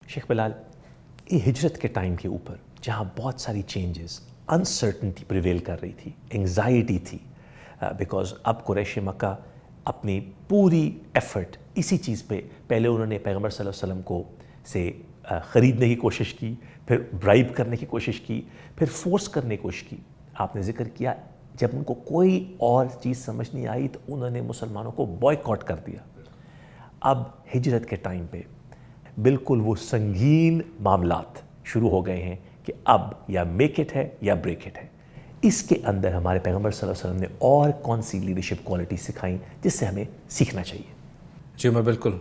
شیخ بلال، یہ ہجرت کے ٹائم کے اوپر جہاں بہت ساری چینجز، انسرٹنٹی پریویل کر رہی تھی، انگزائٹی تھی، بیکاز اب قریش مکہ اپنی پوری ایفرٹ اسی چیز پہ، پہلے انہوں نے پیغمبر صلی اللہ علیہ وسلم کو سے خریدنے کی کوشش کی، پھر برائب کرنے کی کوشش کی، پھر فورس کرنے کی کوشش کی. آپ نے ذکر کیا جب ان کو کوئی اور چیز سمجھ نہیں آئی تو انہوں نے مسلمانوں کو بوائیکاٹ کر دیا. اب ہجرت کے ٹائم پہ بالکل وہ سنگین معاملات شروع ہو گئے ہیں کہ اب یا میک اٹ ہے یا بریک اٹ ہے. اس کے اندر ہمارے پیغمبر صلی اللہ علیہ وسلم نے اور کون سی لیڈرشپ کوالٹی سکھائیں جس سے ہمیں سیکھنا چاہیے؟ جی میں بالکل،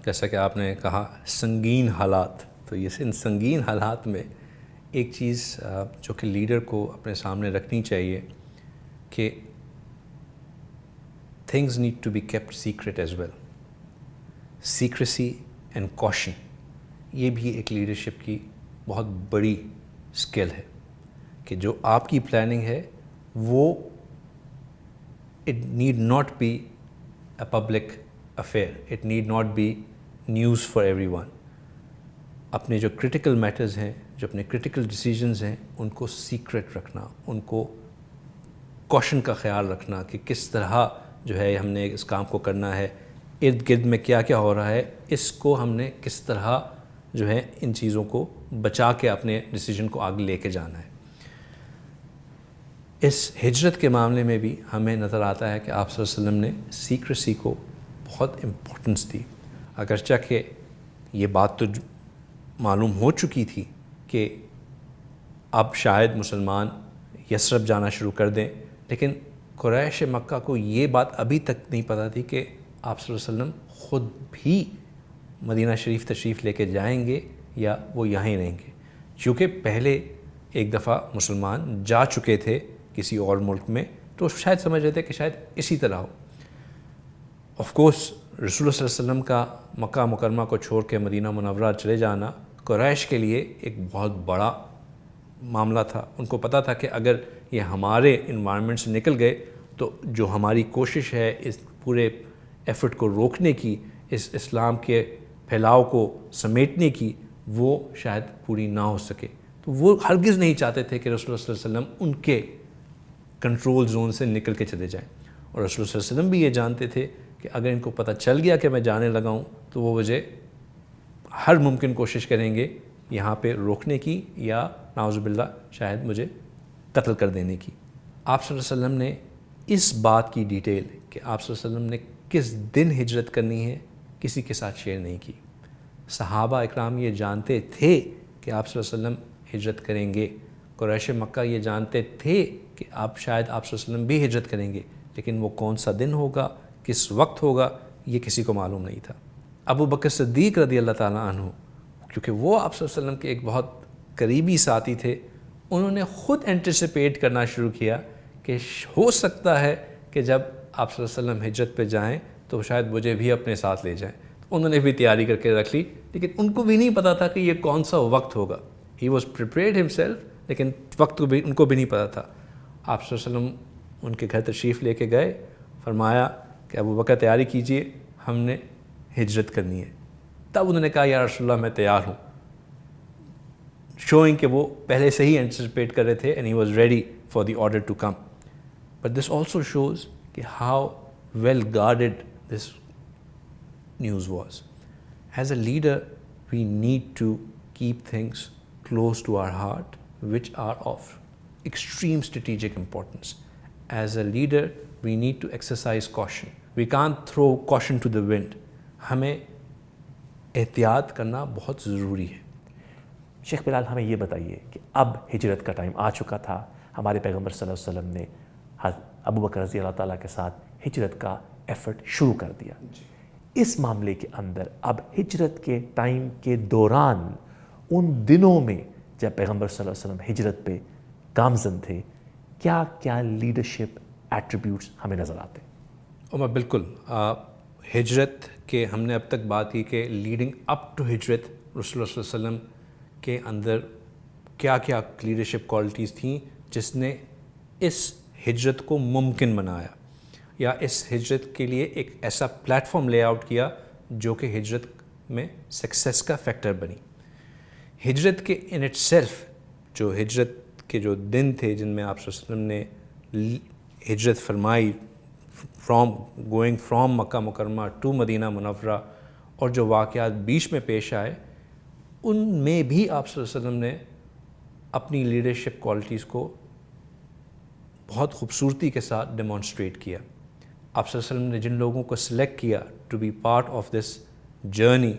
جیسا کہ آپ نے کہا سنگین حالات، تو یہ ان سنگین حالات میں ایک چیز جو کہ لیڈر کو اپنے سامنے رکھنی چاہیے کہ things need to be kept secret as well. Secrecy and caution, یہ بھی ایک لیڈرشپ کی بہت بڑی اسکل ہے کہ جو آپ کی پلاننگ ہے وہ it need not be a public affair, it need not be news for everyone. اپنے جو کرٹیکل میٹرز ہیں، جو اپنے کرٹیکل ڈیسیجنز ہیں، ان کو سیکرٹ رکھنا، ان کو کوشن کا خیال رکھنا کہ کس طرح جو ہے ہم نے اس کام کو کرنا ہے، ارد گرد میں کیا کیا ہو رہا ہے، اس کو ہم نے کس طرح جو ہے ان چیزوں کو بچا کے اپنے ڈیسیجن کو آگے لے کے جانا ہے. اس ہجرت کے معاملے میں بھی ہمیں نظر آتا ہے کہ آپ صلی اللہ علیہ وسلم نے سیکریسی کو بہت امپورٹنس دی. اگرچہ کہ یہ بات تو معلوم ہو چکی تھی کہ اب شاید مسلمان یثرب جانا شروع کر دیں، لیکن قریش مکہ کو یہ بات ابھی تک نہیں پتہ تھی کہ آپ صلی اللہ علیہ وسلم خود بھی مدینہ شریف تشریف لے کے جائیں گے یا وہ یہاں ہی رہیں گے. چونکہ پہلے ایک دفعہ مسلمان جا چکے تھے کسی اور ملک میں، تو شاید سمجھ رہے تھے کہ شاید اسی طرح ہو. آف کورس رسول اللہ صلی اللہ علیہ وسلم کا مکہ مکرمہ کو چھوڑ کے مدینہ منورہ چلے جانا قریش کے لیے ایک بہت بڑا معاملہ تھا. ان کو پتہ تھا کہ اگر یہ ہمارے انوائرمنٹ سے نکل گئے تو جو ہماری کوشش ہے اس پورے ایفرٹ کو روکنے کی، اس اسلام کے پھیلاؤ کو سمیٹنے کی، وہ شاید پوری نہ ہو سکے. تو وہ ہرگز نہیں چاہتے تھے کہ رسول اللہ صلی اللہ علیہ وسلم ان کے کنٹرول زون سے نکل کے چلے جائیں. اور رسول اللہ صلی اللہ علیہ وسلم بھی یہ جانتے تھے کہ اگر ان کو پتہ چل گیا کہ میں جانے لگا ہوں تو وہ مجھے ہر ممکن کوشش کریں گے یہاں پہ روکنے کی یا نعوذ باللہ شاید مجھے قتل کر دینے کی. آپ صلی اللہ علیہ وسلم نے اس بات کی ڈیٹیل کہ آپ صلی اللہ علیہ وسلم نے کس دن ہجرت کرنی ہے کسی کے ساتھ شیئر نہیں کی. صحابہ اکرام یہ جانتے تھے کہ آپ صلی اللہ علیہ وسلم ہجرت کریں گے، قریش مکہ یہ جانتے تھے کہ آپ شاید آپ صلی اللہ علیہ وسلم بھی ہجرت کریں گے، لیکن وہ کون سا دن ہوگا، کس وقت ہوگا، یہ کسی کو معلوم نہیں تھا. ابو بکر صدیق رضی اللہ تعالیٰ عنہ، کیونکہ وہ آپ صلی اللہ علیہ وسلم کے ایک بہت قریبی ساتھی تھے، انہوں نے خود اینٹیسپیٹ کرنا شروع کیا کہ ہو سکتا ہے کہ جب آپ صلی اللہ علیہ وسلم ہجرت پہ جائیں تو شاید مجھے بھی اپنے ساتھ لے جائیں. تو انہوں نے بھی تیاری کر کے رکھ لی، لیکن ان کو بھی نہیں پتہ تھا کہ یہ کون سا وقت ہوگا. ہی واز پریپیئرڈ ہمسیلف، لیکن وقت کو بھی ان کو بھی نہیں پتہ تھا. آپ صلی اللہ علیہ وسلم ان کے گھر تشریف لے کے گئے، فرمایا کہ ابو بکر تیاری کیجئے، ہم نے ہجرت کرنی ہے. تب انہوں نے کہا یا رسول اللہ میں تیار ہوں، شوئنگ کہ وہ پہلے سے ہی اینٹیسپیٹ کر رہے تھے and he was ready for the order to come. But this also shows کہ how well guarded this news was. As a leader we need to keep things close to our heart which are of extreme strategic importance. As a leader we need to exercise caution. We can't throw caution to the wind. ہمیں احتیاط کرنا بہت ضروری ہے. شیخ بلال ہمیں یہ بتائیے کہ اب ہجرت کا ٹائم آ چکا تھا، ہمارے پیغمبر صلی اللہ علیہ وسلم نے ابو بکر رضی اللہ تعالیٰ کے ساتھ ہجرت کا ایفرٹ شروع کر دیا. اس معاملے کے اندر اب ہجرت کے ٹائم کے دوران ان دنوں میں جب پیغمبر صلی اللہ علیہ وسلم ہجرت پہ گامزن تھے، کیا کیا لیڈرشپ ایٹریبیوٹس ہمیں نظر آتے ہیں؟ عمر بالکل، ہجرت کے ہم نے اب تک بات کی کہ لیڈنگ اپ ٹو ہجرت رسول اللہ صلی اللہ علیہ وسلم کے اندر کیا کیا لیڈرشپ کوالٹیز تھیں جس نے اس ہجرت کو ممکن بنایا یا اس ہجرت کے لیے ایک ایسا پلیٹ فارم لے آؤٹ کیا جو کہ ہجرت میں سکسیس کا فیکٹر بنی. ہجرت کے ان اٹ سیلف، جو ہجرت کے جو دن تھے جن میں آپ صلی اللہ علیہ وسلم نے ہجرت فرمائی، گوئنگ فرام مکہ مکرمہ ٹو مدینہ منورہ، اور جو واقعات بیچ میں پیش آئے، ان میں بھی آپ صلی اللہ علیہ وسلم نے اپنی لیڈرشپ کوالٹیز کو بہت خوبصورتی کے ساتھ ڈیمانسٹریٹ کیا۔ آپ صلی اللہ علیہ وسلم نے جن لوگوں کو سلیکٹ کیا to be part of this journey,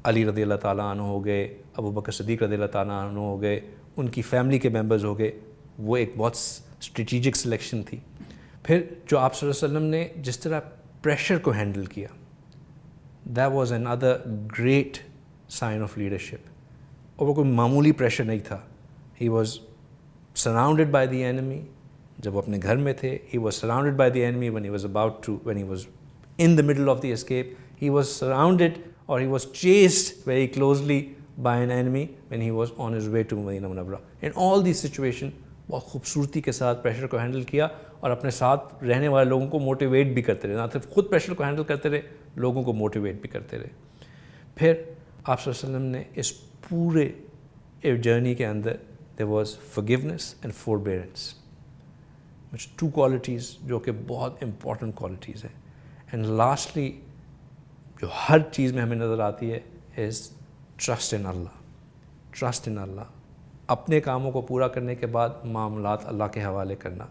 Ali رضی اللہ تعالیٰ عنہ ہو گئے، ابو بکر صدیق رضی اللہ تعالیٰ عنہ ہو گئے، ان کی فیملی کے ممبرز ہو گئے، وہ ایک بہت اسٹریٹجک سلیکشن تھی۔ پھر جو آپ صلی اللہ علیہ وسلم نے جس طرح پریشر کو ہینڈل کیا، that was another great sign of leadership, اور وہ کوئی معمولی پریشر نہیں تھا۔ He was surrounded by the enemy, جب وہ اپنے گھر میں تھے، he was surrounded by the enemy when he was in the middle of the escape, he was surrounded or he was chased very closely by an enemy when he was on his way to Madinah Munawwarah. In all these situations بہت خوبصورتی کے ساتھ pressure کو handle کیا، اور اپنے ساتھ رہنے والے لوگوں کو موٹیویٹ بھی کرتے رہے، نہ صرف خود پریشر کو ہینڈل کرتے رہے، لوگوں کو موٹیویٹ بھی کرتے رہے۔ پھر آپ صلی اللہ علیہ وسلم نے اس پورے جرنی کے اندر there was forgiveness and forbearance, which two qualities جو کہ بہت امپورٹنٹ کوالٹیز ہیں۔ اینڈ لاسٹلی جو ہر چیز میں ہمیں نظر آتی ہے is trust in Allah. Trust in Allah. اپنے کاموں کو پورا کرنے کے بعد معاملات اللہ کے حوالے کرنا۔